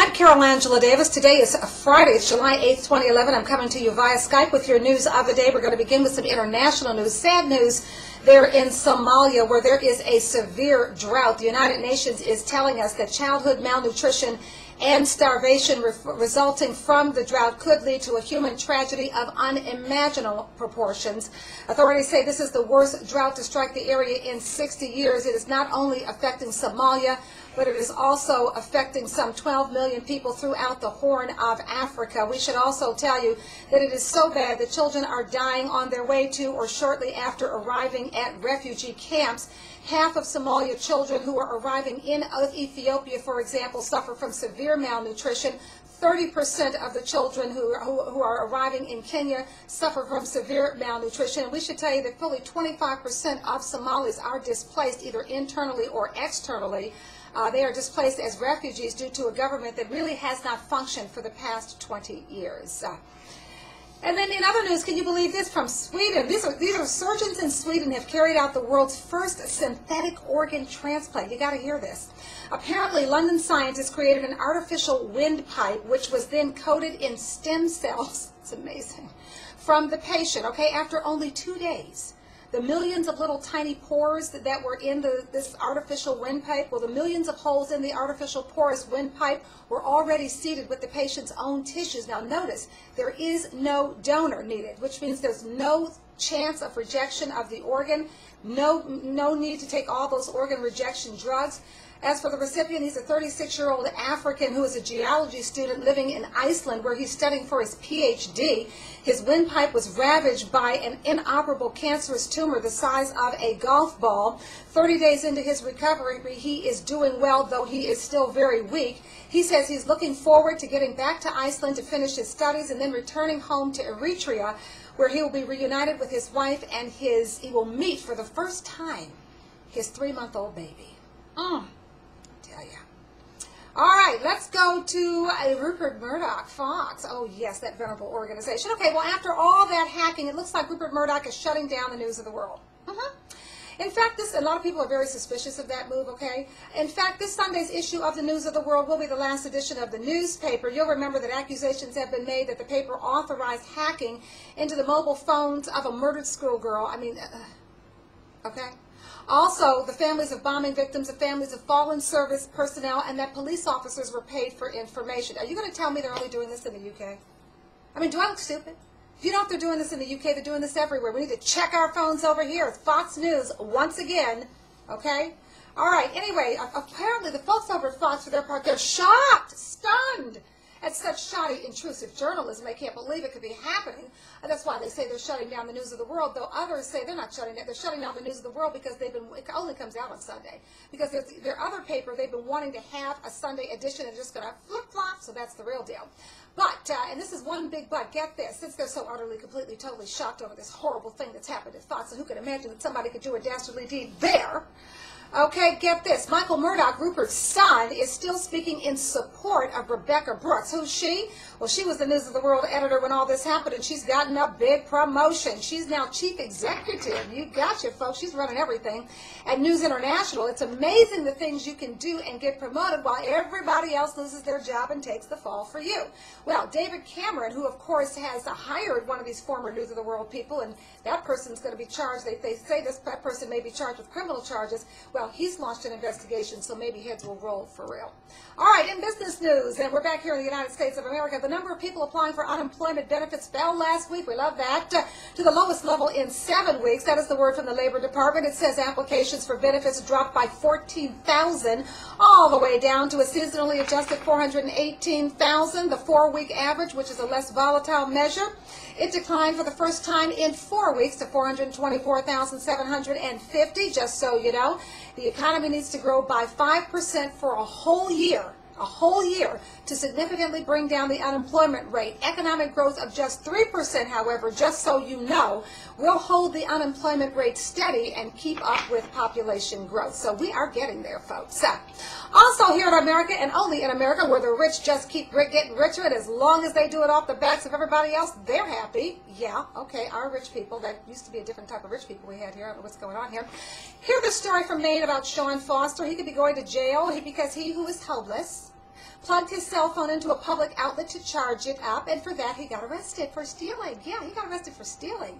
I'm Carol Angela Davis. Today is Friday. It's July 8th, 2011. I'm coming to you via Skype with your news of the day. We're going to begin with some international news. Sad news there in Somalia, where there is a severe drought. The United Nations is telling us that childhood malnutrition and starvation resulting from the drought could lead to a human tragedy of unimaginable proportions. Authorities say this is the worst drought to strike the area in 60 years. It is not only affecting Somalia, but it is also affecting some 12 million people throughout the Horn of Africa. We should also tell you that it is so bad that children are dying on their way to or shortly after arriving at refugee camps. Half of Somalia children who are arriving in Ethiopia, for example, suffer from severe malnutrition. 30% of the children who are arriving in Kenya suffer from severe malnutrition. And we should tell you that fully 25% of Somalis are displaced either internally or externally. They are displaced as refugees due to a government that really has not functioned for the past 20 years. And then in other news, can you believe this from Sweden? These are surgeons in Sweden have carried out the world's first synthetic organ transplant. You got to hear this. Apparently, London scientists created an artificial windpipe, which was then coated in stem cells. It's amazing. From the patient, okay, after only 2 days. The millions of little tiny pores that were in this artificial windpipe, well, the millions of holes in the artificial porous windpipe were already seeded with the patient's own tissues. Now notice, there is no donor needed, which means there's no chance of rejection of the organ, no need to take all those organ rejection drugs. As for the recipient, he's a 36-year-old African who is a geology student living in Iceland, where he's studying for his PhD. His windpipe was ravaged by an inoperable cancerous tumor the size of a golf ball. 30 days into his recovery, he is doing well, though he is still very weak. He says he's looking forward to getting back to Iceland to finish his studies and then returning home to Eritrea, where he will be reunited with his wife and he will meet for the first time his 3-month-old baby. All right, let's go to Rupert Murdoch, Fox. Oh, yes, that venerable organization. Okay, well, after all that hacking, it looks like Rupert Murdoch is shutting down the news of the world. In fact, a lot of people are very suspicious of that move, okay? In fact, this Sunday's issue of the News of the World will be the last edition of the newspaper. You'll remember that accusations have been made that the paper authorized hacking into the mobile phones of a murdered schoolgirl. Okay? Also, the families of bombing victims, the families of fallen service personnel, and that police officers were paid for information. Are you going to tell me they're only doing this in the UK? Do I look stupid? If you know if they're doing this in the UK, they're doing this everywhere. We need to check our phones over here. It's Fox News once again, okay? All right, anyway, apparently the folks over at Fox, for their part, they're shocked, stunned at such shoddy, intrusive journalism. They can't believe it could be happening. And that's why they say they're shutting down the News of the World, though others say they're not shutting down. They're shutting down the News of the World because it only comes out on Sunday. Because their other paper, they've been wanting to have a Sunday edition and just going to flip-flop, so that's the real deal. But, and this is one big but, get this, since they're so utterly, completely, totally shocked over this horrible thing that's happened at Fox, and who could imagine that somebody could do a dastardly deed there? Okay, get this. Michael Murdoch, Rupert's son, is still speaking in support of Rebecca Brooks. Who's she? Well, she was the News of the World editor when all this happened, and she's gotten a big promotion. She's now chief executive. You gotcha, folks. She's running everything at News International. It's amazing the things you can do and get promoted while everybody else loses their job and takes the fall for you. Well, David Cameron, who, of course, has hired one of these former News of the World people, and that person's going to be charged. They say that person may be charged with criminal charges. Well, he's launched an investigation, so maybe heads will roll for real. All right, in business news, and we're back here in the United States of America, the number of people applying for unemployment benefits fell last week. We love that. To the lowest level in 7 weeks. That is the word from the Labor Department. It says applications for benefits dropped by 14,000, all the way down to a seasonally adjusted 418,000. The 4-week average, which is a less volatile measure, it declined for the first time in 4 weeks to 424,750, just so you know. The economy needs to grow by 5% for a whole year to significantly bring down the unemployment rate. Economic growth of just 3%, however, just so you know, will hold the unemployment rate steady and keep up with population growth. So we are getting there, folks. Also here in America, and only in America, where the rich just keep getting richer, and as long as they do it off the backs of everybody else, they're happy. Yeah, okay, our rich people. That used to be a different type of rich people we had here. I don't know what's going on here. Here's the story from Maine about Sean Foster. He could be going to jail because he who is homeless plugged his cell phone into a public outlet to charge it up, and for that he got arrested for stealing. Yeah, he got arrested for stealing.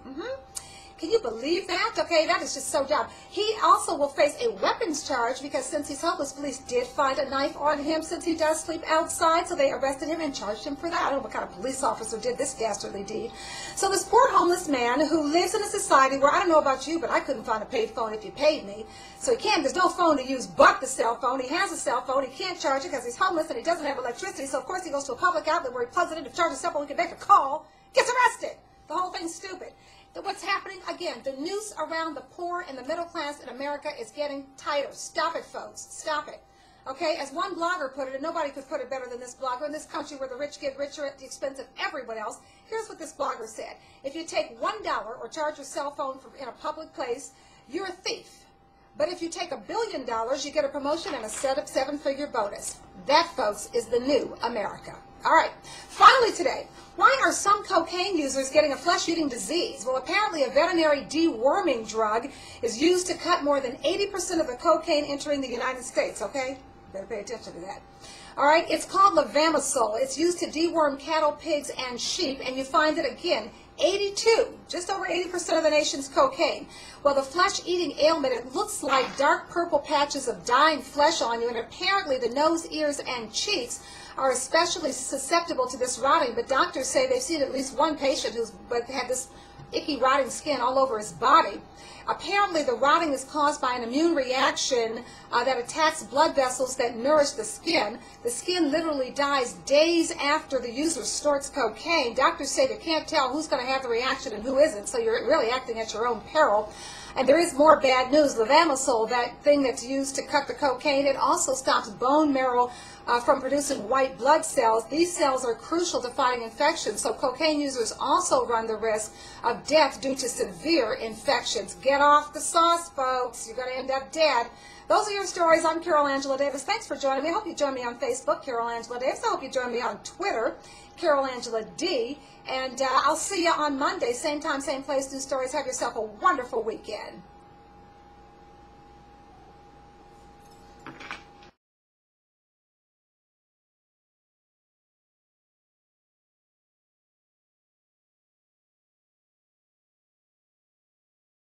Can you believe that? Okay, that is just so dumb. He also will face a weapons charge because since he's homeless, police did find a knife on him since he does sleep outside, so they arrested him and charged him for that. I don't know what kind of police officer did this dastardly deed. So this poor homeless man who lives in a society where, I don't know about you, but I couldn't find a paid phone if you paid me. So there's no phone to use but the cell phone. He has a cell phone. He can't charge it because he's homeless and he doesn't have electricity. So of course he goes to a public outlet where he plugs it in to charge his cell phone. He can make a call, gets arrested. The whole thing's stupid. What's happening, again, the noose around the poor and the middle class in America is getting tighter. Stop it, folks. Stop it. Okay, as one blogger put it, and nobody could put it better than this blogger, in this country where the rich get richer at the expense of everyone else, here's what this blogger said. If you take $1 or charge your cell phone in a public place, you're a thief. But if you take $1 billion, you get a promotion and a seven-figure bonus. That, folks, is the new America. All right, finally today, why are some cocaine users getting a flesh-eating disease? Well, apparently a veterinary deworming drug is used to cut more than 80% of the cocaine entering the United States, okay? Better pay attention to that. All right, it's called levamisole. It's used to deworm cattle, pigs, and sheep, and you find it, again, just over 80% of the nation's cocaine. Well, the flesh-eating ailment, it looks like dark purple patches of dying flesh on you, and apparently the nose, ears, and cheeks are especially susceptible to this rotting, but doctors say they've seen at least one patient who's had this icky rotting skin all over his body. Apparently the rotting is caused by an immune reaction that attacks blood vessels that nourish the skin. The skin literally dies days after the user snorts cocaine. Doctors say they can't tell who's going to have the reaction and who isn't, so you're really acting at your own peril. And there is more bad news. Levamisole, that thing that's used to cut the cocaine, it also stops bone marrow from producing white blood cells. These cells are crucial to fighting infections, so cocaine users also run the risk of death due to severe infections. Get off the sauce, folks. You're going to end up dead. Those are your stories. I'm Carol Angela Davis. Thanks for joining me. I hope you join me on Facebook, Carol Angela Davis. I hope you join me on Twitter, Carol Angela D. And I'll see you on Monday, same time, same place, new stories. Have yourself a wonderful weekend.